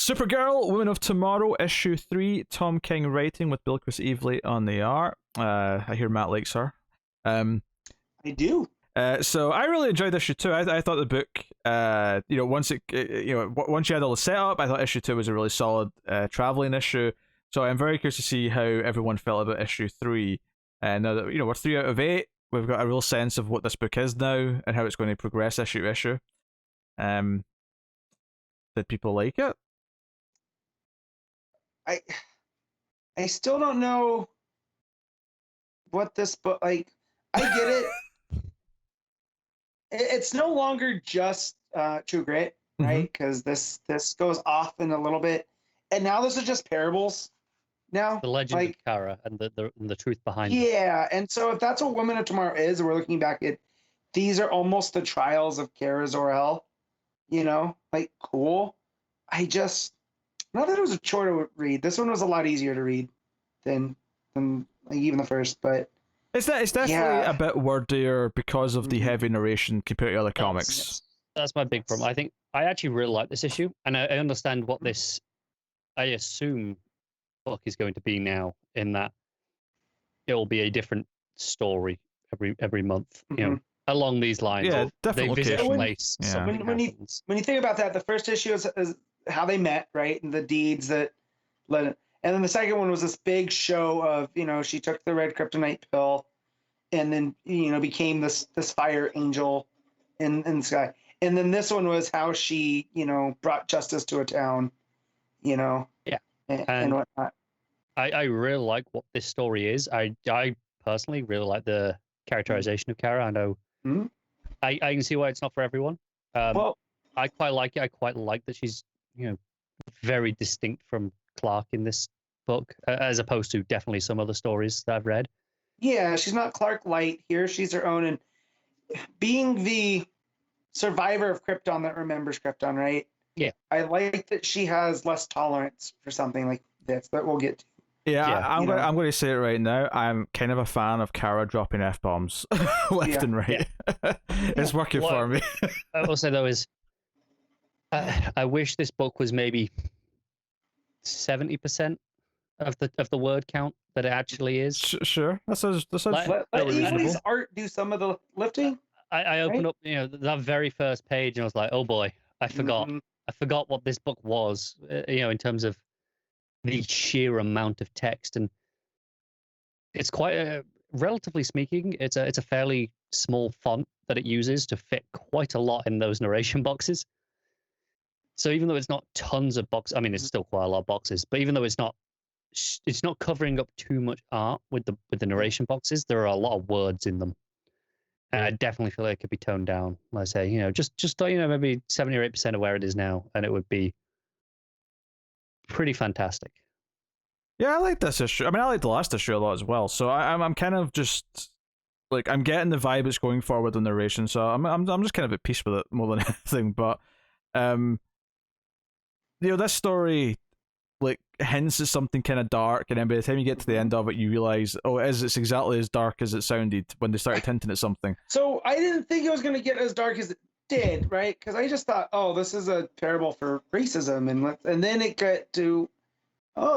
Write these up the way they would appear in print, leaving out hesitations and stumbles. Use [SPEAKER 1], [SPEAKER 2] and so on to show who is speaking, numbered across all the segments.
[SPEAKER 1] Supergirl, Women of Tomorrow, issue 3, Tom King writing with Bilquis Evely on the art. I hear Matt likes her.
[SPEAKER 2] I do.
[SPEAKER 1] So I really enjoyed issue 2. I thought the book, once you had all the setup, I thought issue 2 was a really solid traveling issue. So I'm very curious to see how everyone felt about issue 3. And now that we're 3 out of 8, we've got a real sense of what this book is now and how it's going to progress issue to issue. Did people like it?
[SPEAKER 2] I still don't know what this book, like, I get it. It's no longer just True Grit, right? Because this goes off in a little bit, and now this is just parables. Now
[SPEAKER 3] the legend of Kara and the truth behind it.
[SPEAKER 2] Yeah, and so if that's what Women of Tomorrow is, we're looking back at these are almost the trials of Kara Zor-El. Like, cool. Not that it was a chore to read. This one was a lot easier to read than like even the first, but
[SPEAKER 1] it's definitely a bit wordier because of the heavy narration compared to other comics.
[SPEAKER 3] That's my big problem. I think I actually really like this issue, and I understand what this, I assume, book is going to be now, in that it will be a different story every month, along these lines.
[SPEAKER 1] Yeah, definitely.
[SPEAKER 3] They visit place.
[SPEAKER 1] Yeah.
[SPEAKER 2] When you think about that, the first issue is how they met, right, and the deeds that led it. And then the second one was this big show of, she took the red kryptonite pill and then, became this fire angel in the sky. And then this one was how she, brought justice to a town,
[SPEAKER 3] Yeah.
[SPEAKER 2] And whatnot.
[SPEAKER 3] I really like what this story is. I personally really like the characterization of Kara. I know I can see why it's not for everyone. I quite like it. I quite like that she's, very distinct from Clark in this book, as opposed to definitely some other stories that I've read.
[SPEAKER 2] Yeah, she's not Clark Light here. She's her own, and being the survivor of Krypton that remembers Krypton, right?
[SPEAKER 3] Yeah.
[SPEAKER 2] I like that she has less tolerance for something like this, but we'll get to.
[SPEAKER 1] Yeah, I'm going to say it right now. I'm kind of a fan of Kara dropping F-bombs left and right. Yeah. It's working for me.
[SPEAKER 3] I will say, though, is I wish this book was maybe 70% of the word count that it actually is.
[SPEAKER 1] Sure. That sounds
[SPEAKER 2] let Evely's art do some of the lifting.
[SPEAKER 3] I opened up, that very first page, and I was like, oh boy, I forgot. I forgot what this book was, in terms of the sheer amount of text. And it's quite, relatively speaking, it's a fairly small font that it uses to fit quite a lot in those narration boxes. So even though it's not tons of boxes, I mean, it's still quite a lot of boxes, but even though it's not covering up too much art with the narration boxes, there are a lot of words in them. And I definitely feel like it could be toned down. Like I say, just maybe 70 or 8% of where it is now, and it would be pretty fantastic.
[SPEAKER 1] Yeah, I like this issue. I mean, I like the last issue a lot as well. So I'm kind of just like, I'm getting the vibe it's going for with the narration. So I'm just kind of at peace with it more than anything. But this story like hints at something kind of dark, and then by the time you get to the end of it, you realize, it's exactly as dark as it sounded when they started hinting at something.
[SPEAKER 2] So I didn't think it was going to get as dark as it did, right? Because I just thought, this is a parable for racism, and then it got to,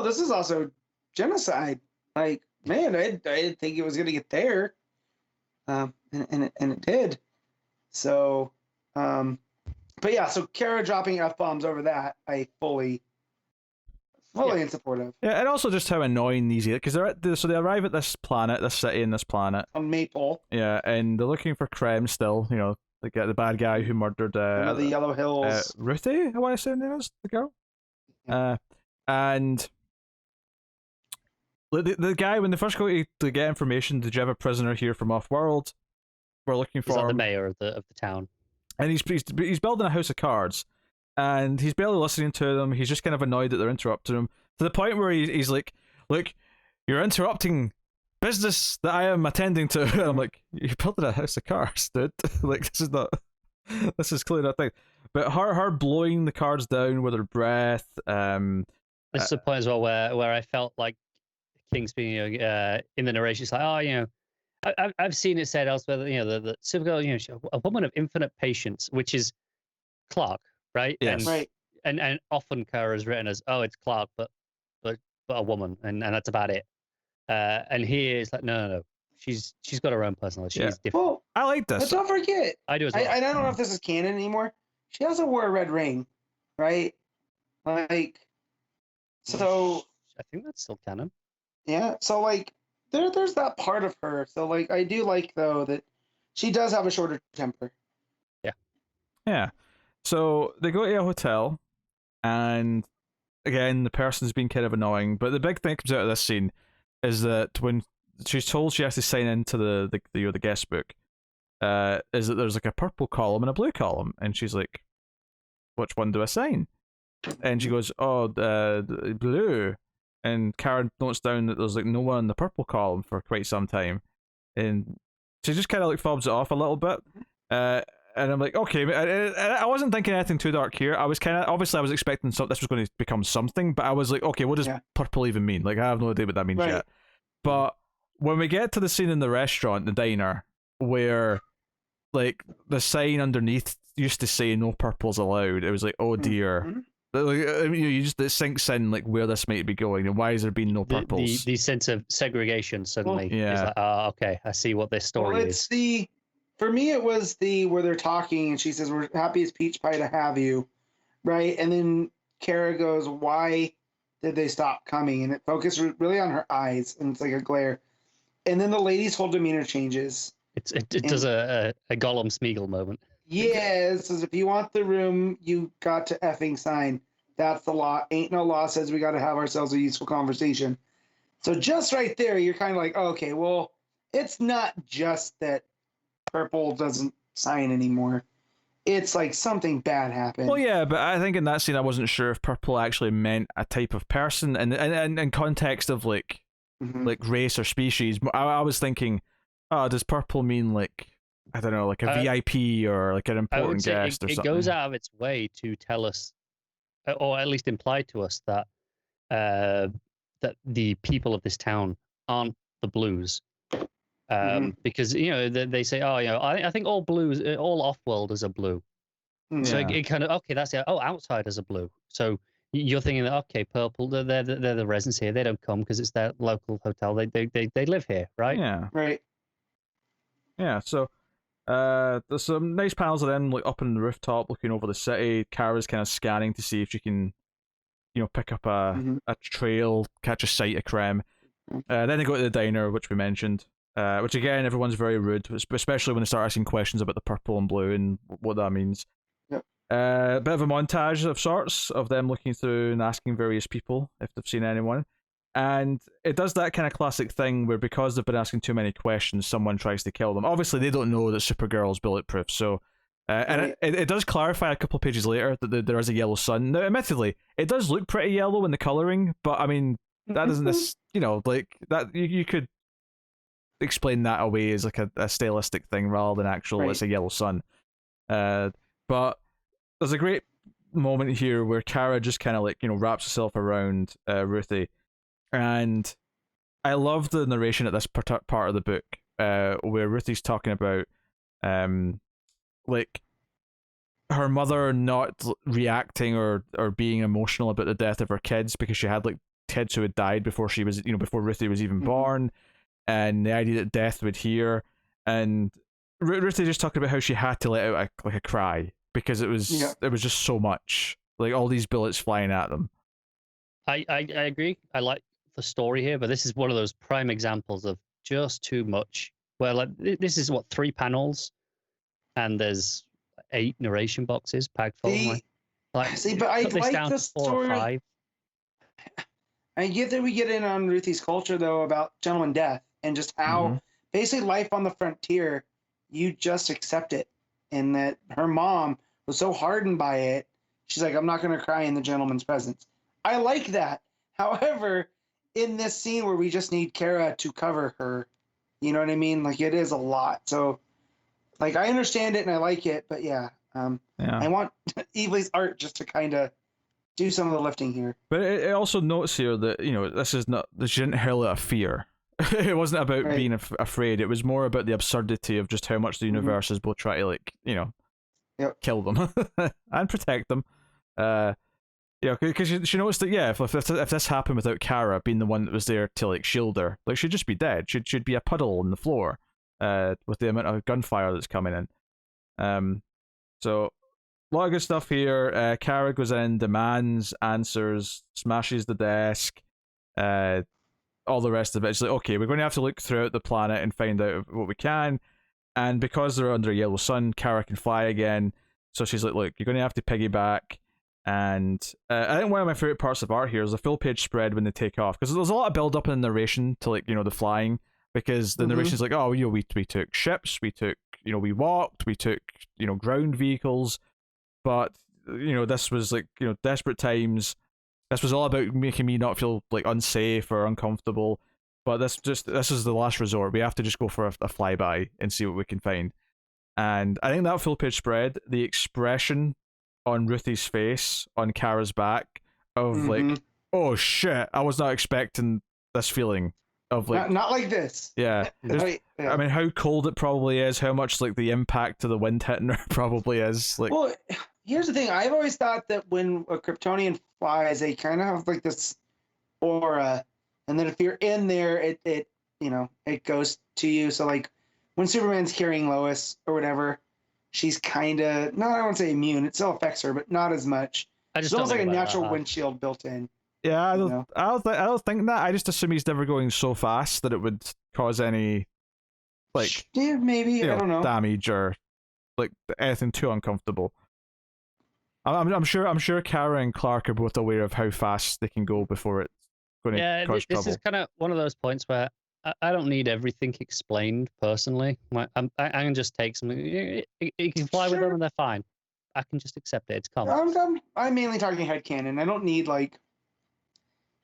[SPEAKER 2] this is also genocide. Like, man, I didn't think it was going to get there, and it did. So, but yeah, so Kara dropping F-bombs over that, I fully in support of.
[SPEAKER 1] Yeah, and also just how annoying these are, because they arrive at this city in this planet.
[SPEAKER 2] On Maple.
[SPEAKER 1] Yeah, and they're looking for Krem still, the bad guy who murdered
[SPEAKER 2] the Yellow Hills.
[SPEAKER 1] Ruthie, I want to say her name is, the girl. Yeah. And the guy, when they first go to get information, did you have a prisoner here from off-world? We're looking for
[SPEAKER 3] the mayor of the town. And
[SPEAKER 1] he's building a house of cards. And he's barely listening to them. He's just kind of annoyed that they're interrupting him, to the point where he's like, look, you're interrupting business that I am attending to. And I'm like, you're building a house of cards, dude. Like, this is clearly not a thing. But her blowing the cards down with her breath.
[SPEAKER 3] This is a point as well where I felt like King's being, in the narration, it's like, I've seen it said elsewhere that, the Supergirl, a woman of infinite patience, which is Clark. Right?
[SPEAKER 1] Yes.
[SPEAKER 3] And and often Kara is written as, oh, it's Clark, but a woman, and that's about it. And here it's like, no. She's got her own personality. She's different.
[SPEAKER 2] Well,
[SPEAKER 1] I like this.
[SPEAKER 2] but don't forget,
[SPEAKER 3] I do as well.
[SPEAKER 2] I don't know if this is canon anymore. She also wore a red ring, right? Like, so.
[SPEAKER 3] I think that's still canon.
[SPEAKER 2] Yeah. So like, there's that part of her. So like, I do like though that she does have a shorter temper.
[SPEAKER 1] Yeah. So they go to a hotel, and again, the person's been kind of annoying. But the big thing that comes out of this scene is that when she's told she has to sign into the guest book, is that there's like a purple column and a blue column, and she's like, "Which one do I sign?" And she goes, "Oh, the blue." And Karen notes down that there's like no one in the purple column for quite some time, and she just kind of like fobs it off a little bit. And I'm like, okay, I wasn't thinking anything too dark here. I was kind of, obviously I was expecting this was going to become something, but I was like, okay, what does purple even mean? Like, I have no idea what that means yet. But when we get to the scene in the restaurant, the diner, where like the sign underneath used to say no purples allowed, it was like, oh dear.
[SPEAKER 2] Mm-hmm.
[SPEAKER 1] Like, it sinks in like where this might be going and why has there been no purples.
[SPEAKER 3] The sense of segregation suddenly is like, okay, I see what this story is.
[SPEAKER 2] For me, it was where they're talking and she says, "We're happy as peach pie to have you," right? And then Kara goes, "Why did they stop coming?" And it focused really on her eyes, and it's like a glare. And then the lady's whole demeanor changes.
[SPEAKER 3] It does a Gollum Smeagol moment.
[SPEAKER 2] Yeah, it says, "If you want the room, you got to effing sign. That's the law. Ain't no law says we got to have ourselves a useful conversation." So just right there, you're kind of like, oh, okay, well, it's not just that purple doesn't sign anymore. It's like something bad happened.
[SPEAKER 1] Well, yeah, but I think in that scene I wasn't sure if purple actually meant a type of person, and in context of like race or species. I was thinking, oh, does purple mean like, I don't know, like a VIP or like an important guest or something?
[SPEAKER 3] It goes out of its way to tell us, or at least imply to us, that that the people of this town aren't the blues. Because they say, oh, I think all blues, all off-worlders are blue. So it kind of, okay, that's it. Oh, outsiders are blue. So you're thinking that, okay, purple, they're the residents here. They don't come because it's their local hotel. They live here, right?
[SPEAKER 1] Yeah.
[SPEAKER 2] Right.
[SPEAKER 1] Yeah. So there's some nice panels of them like up on the rooftop looking over the city. Kara's kind of scanning to see if she can, pick up a trail, catch a sight of creme. Then they go to the diner, which we mentioned. Which again, everyone's very rude, especially when they start asking questions about the purple and blue and what that means.
[SPEAKER 2] Yep.
[SPEAKER 1] A bit of a montage of sorts of them looking through and asking various people if they've seen anyone. And it does that kind of classic thing where because they've been asking too many questions, someone tries to kill them. Obviously, they don't know that Supergirl is bulletproof, so... and it does clarify a couple of pages later that there is a yellow sun. Now, admittedly, it does look pretty yellow in the colouring, but I mean, that isn't this... like, that you could explain that away as like a stylistic thing rather than actual it's a yellow sun. But there's a great moment here where Kara just kind of like wraps herself around Ruthie, and I love the narration at this part of the book where Ruthie's talking about like her mother not reacting or being emotional about the death of her kids because she had like kids who had died before she was before Ruthie was even born. And the idea that death would hear, and Ruthie just talking about how she had to let out a cry because it was just so much, like all these bullets flying at them.
[SPEAKER 3] I agree. I like the story here, but this is one of those prime examples of just too much. Where like this is 3 panels, and there's 8 narration boxes packed full.
[SPEAKER 2] See, but I like the story.
[SPEAKER 3] 4 or 5.
[SPEAKER 2] I get that we get in on Ruthie's culture though about gentleman death. And just how basically life on the frontier, you just accept it. And that her mom was so hardened by it, she's like, I'm not going to cry in the gentleman's presence. I like that. However, in this scene where we just need Kara to cover her, you know what I mean? Like, it is a lot. So, like, I understand it and I like it, but I want Evely's art just to kind of do some of the lifting here.
[SPEAKER 1] But it also notes here that, she didn't hurl out of fear. It wasn't about being afraid. It was more about the absurdity of just how much the universe is both trying to, kill them and protect them. Yeah, because she noticed that, yeah, if this happened without Kara being the one that was there to, like, shield her, like, she'd just be dead. She'd be a puddle on the floor, with the amount of gunfire that's coming in. So, a lot of good stuff here. Kara goes in, demands answers, smashes the desk, all the rest of it. It's like, okay, we're going to have to look throughout the planet and find out what we can. And because they're under a yellow sun, Kara can fly again. So she's like, look, you're going to have to piggyback. And I think one of my favorite parts of art here is the full page spread when they take off, because there's a lot of build up in the narration to, like, the flying, because the narration's like, oh, we took ships, we walked, we took ground vehicles, but this was like desperate times. This was all about making me not feel like unsafe or uncomfortable, but this is the last resort. We have to just go for a flyby and see what we can find. And I think that full page spread, the expression on Ruthie's face on Kara's back of like, oh shit, I was not expecting this feeling of like
[SPEAKER 2] not like this.
[SPEAKER 1] Yeah. I mean, how cold it probably is, how much like the impact of the wind hitting her probably is. Like,
[SPEAKER 2] well, here's the thing. I've always thought that when a Kryptonian flies, they kind of have like this aura, and then if you're in there, it goes to you. So like when Superman's carrying Lois or whatever, she's kind of not, I won't say immune. It still affects her, but not as much. It's almost like a natural windshield built in.
[SPEAKER 1] Yeah, I don't think that. I just assume he's never going so fast that it would cause any like
[SPEAKER 2] maybe I don't know,
[SPEAKER 1] damage or like anything too uncomfortable. I'm sure Kara and Clark are both aware of how fast they can go before it's going to cause trouble.
[SPEAKER 3] This is kind of one of those points where I don't need everything explained personally. I can just take something. You can fly with them and they're fine. I can just accept it. It's comics.
[SPEAKER 2] I'm mainly talking headcanon. I don't need like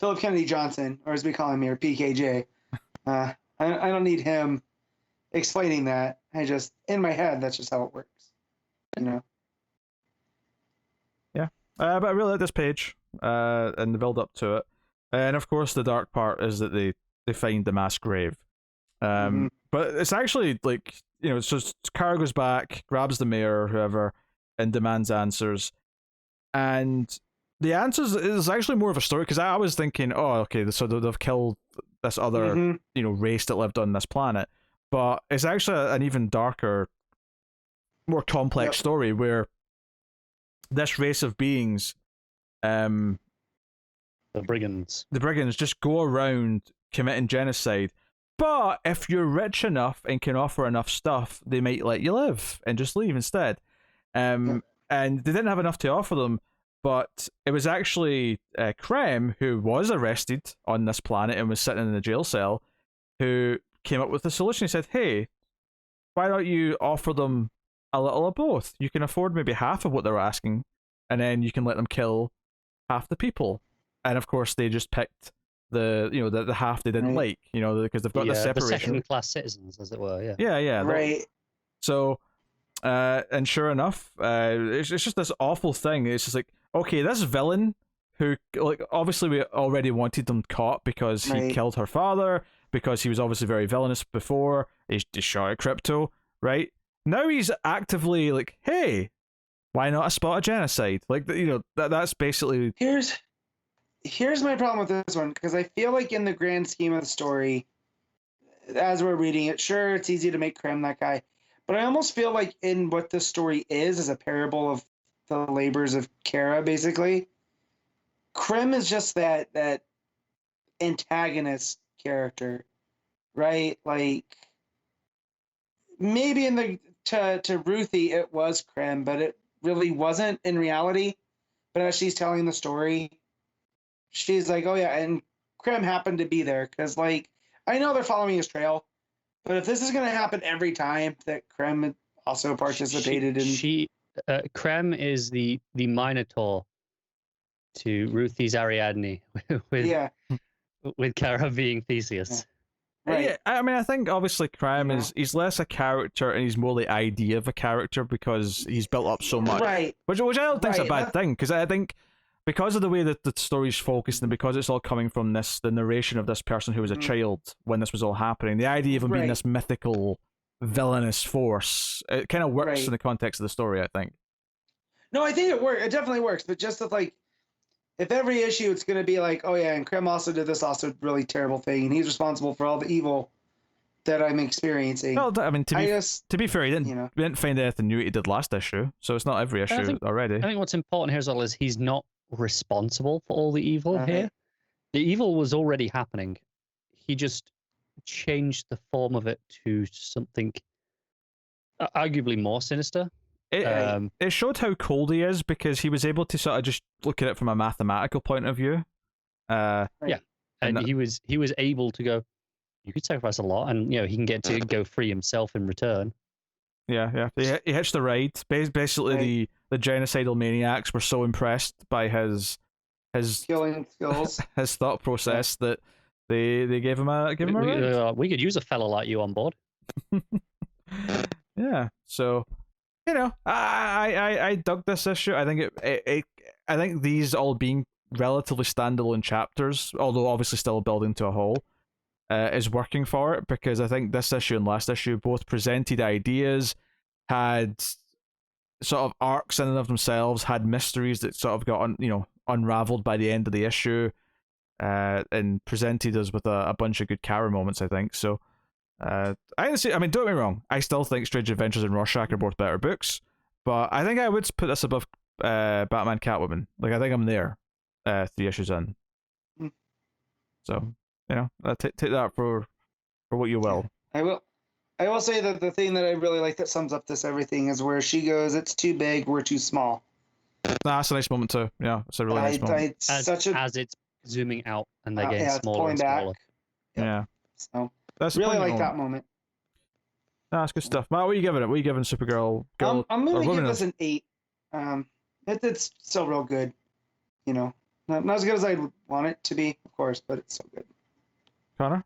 [SPEAKER 2] Philip Kennedy Johnson, or as we call him here, PKJ. I don't need him explaining that. I just, in my head, that's just how it works.
[SPEAKER 1] Yeah. But I really like this page and the build up to it. And of course, the dark part is that they find the mass grave. But it's actually like, it's just Kara goes back, grabs the mayor or whoever, and demands answers. And the answers is actually more of a story, because I was thinking, oh, okay, so they've killed this other race that lived on this planet. But it's actually an even darker, more complex story where this race of beings,
[SPEAKER 3] the brigands
[SPEAKER 1] just go around committing genocide. But if you're rich enough and can offer enough stuff, they might let you live and just leave instead. And they didn't have enough to offer them, but it was actually Krem, who was arrested on this planet and was sitting in a jail cell, who came up with the solution. He said, hey, why don't you offer them a little of both? You can afford maybe half of what they're asking, and then you can let them kill half the people. And of course, they just picked the half they didn't like, because they've got the separation.
[SPEAKER 3] The second-class citizens, as it were.
[SPEAKER 1] Yeah.
[SPEAKER 2] Right.
[SPEAKER 1] So, and sure enough, it's just this awful thing. It's just like, okay, this villain who, like, obviously we already wanted them caught because he killed her father, because he was obviously very villainous before. He shot at Crypto, right? Now he's actively like, hey, why not a spot of genocide? Like, that's basically.
[SPEAKER 2] Here's my problem with this one, because I feel like in the grand scheme of the story, as we're reading it, sure, it's easy to make Krem that guy, but I almost feel like in what the story is a parable of the labors of Kara, basically. Krem is just that antagonist character, right? Like, maybe to Ruthie it was Krem, but it really wasn't in reality. But as she's telling the story, she's like, oh yeah, and Krem happened to be there, because, like, I know they're following his trail, but if this is going to happen every time that Krem also participated
[SPEAKER 3] Krem is the Minotaur to Ruthie's Ariadne, with Kara being Theseus.
[SPEAKER 2] Yeah. Right.
[SPEAKER 1] Yeah, I mean, I think obviously Krem he's less a character and he's more the idea of a character, because he's built up so much.
[SPEAKER 2] Right.
[SPEAKER 1] Which I don't think is a bad thing, because I think because of the way that the story's focused and because it's all coming from the narration of this person who was a child when this was all happening, the idea of him being this mythical, villainous force, it kind of works in the context of the story, I think.
[SPEAKER 2] No, I think it works. It definitely works, but just that, like, if every issue it's going to be like, oh yeah, and Krim also did this also really terrible thing, and he's responsible for all the evil that I'm experiencing.
[SPEAKER 1] Well, I mean, to be fair, he didn't,
[SPEAKER 2] you know,
[SPEAKER 1] we didn't find anything new he did last issue, so it's not every issue already.
[SPEAKER 3] I think what's important here as well is he's not responsible for all the evil here. The evil was already happening. He just changed the form of it to something arguably more sinister.
[SPEAKER 1] It showed how cold he is because he was able to sort of just look at it from a mathematical point of view.
[SPEAKER 3] Yeah, and he was able to go, you could sacrifice a lot, and he can get to go free himself in return.
[SPEAKER 1] Yeah. He hitched the ride. Basically, the genocidal maniacs were so impressed by his
[SPEAKER 2] killing skills,
[SPEAKER 1] his thought process that they gave him a ride.
[SPEAKER 3] We could use a fella like you on board.
[SPEAKER 1] Yeah. So, I dug this issue. I think I think these all being relatively standalone chapters, although obviously still building to a whole, is working for it, because I think this issue and last issue both presented ideas, had sort of arcs in and of themselves, had mysteries that sort of got unraveled by the end of the issue, and presented us with a bunch of good Kara moments, I think. So I mean, don't get me wrong, I still think Strange Adventures and Rorschach are both better books, but I think I would put this above Batman Catwoman. Like, I think I'm there 3 issues in. So take that for what you will.
[SPEAKER 2] I will say that the thing that I really like that sums up this everything is where she goes, it's too big, we're too small.
[SPEAKER 1] That's a nice moment too. Yeah, it's a really nice moment.
[SPEAKER 3] As it's zooming out and they're getting smaller and smaller.
[SPEAKER 1] Yeah.
[SPEAKER 2] So
[SPEAKER 1] that's
[SPEAKER 2] really like that moment.
[SPEAKER 1] That's good stuff. Matt, what are you giving it? What are you giving Supergirl?
[SPEAKER 2] I'm going to give this an 8. It's still real good. Not as good as I would want it to be, of course, but it's so good.
[SPEAKER 1] Connor?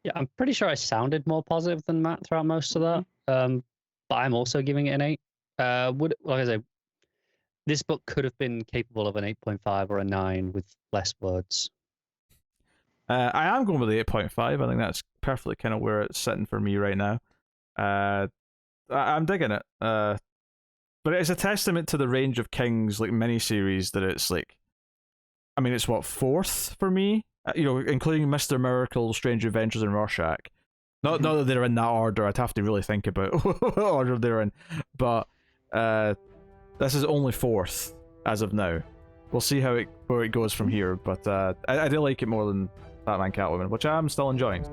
[SPEAKER 3] Yeah, I'm pretty sure I sounded more positive than Matt throughout most of that. But I'm also giving it an 8. Like I say, this book could have been capable of an 8.5 or a 9 with less words.
[SPEAKER 1] I am going with the 8.5. I think that's perfectly kind of where it's sitting for me right now. I'm digging it. But it's a testament to the range of King's miniseries that it's I mean, it's what, 4th for me? Including Mr. Miracle, Strange Adventures, and Rorschach. Not that they're in that order. I'd have to really think about what order they're in. But this is only 4th as of now. We'll see where it goes from here. But I do like it more than Batman Catwoman, which I'm still enjoying.